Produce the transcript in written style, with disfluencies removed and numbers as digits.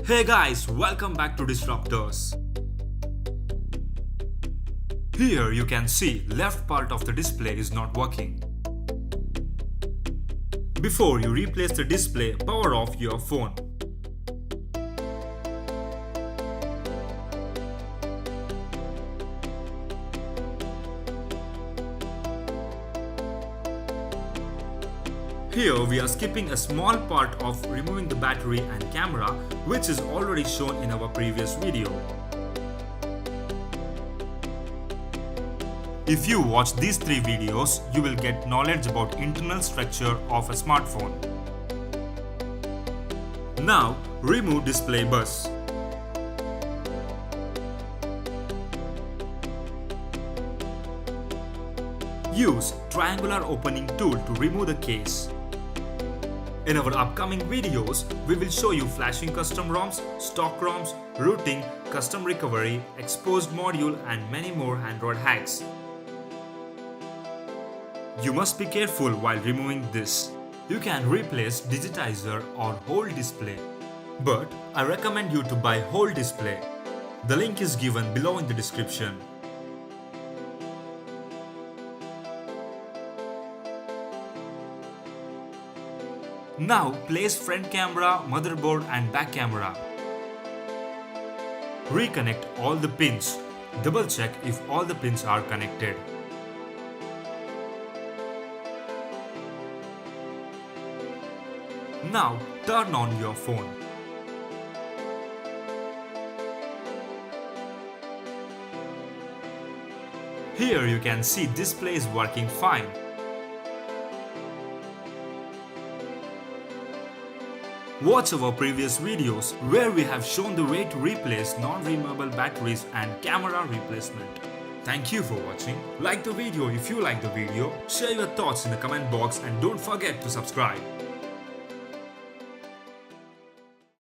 Hey guys, welcome back to Disruptors. Here you can see left part of the display is not working. Before you replace the display, power off your phone. Here we are skipping a small part of removing the battery and camera, which is already shown in our previous video. If you watch these 3 videos, you will get knowledge about internal structure of a smartphone. Now remove display bus. Use triangular opening tool to remove the case. In our upcoming videos, we will show you flashing custom ROMs, stock ROMs, routing, custom recovery, exposed module and many more Android hacks. You must be careful while removing this. You can replace digitizer or whole display, but I recommend you to buy whole display. The link is given below in the description. Now place front camera, motherboard and back camera. Reconnect all the pins. Double check if all the pins are connected. Now turn on your phone. Here you can see display is working fine. Watch our previous videos where we have shown the way to replace non-removable batteries and camera replacement. Thank you for watching. Like the video if you like the video, share your thoughts in the comment box and don't forget to subscribe.